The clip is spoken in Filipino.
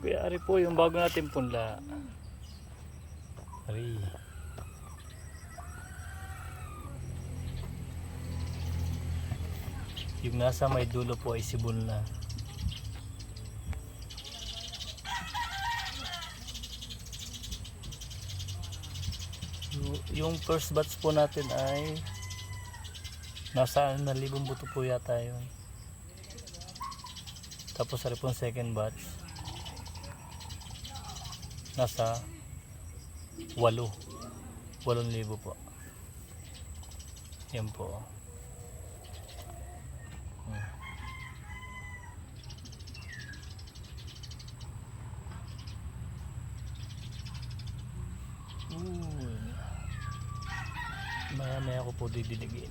Kaya ari po yung bago natin punla. Ari. Yung nasa may dulo po ay sibol na. Yung first batch po natin ay nasa 1,000 buto po yata yun. Tapos ari po second batch nasa 8,000 po. Yan po. Maya-maya ko po didiligin.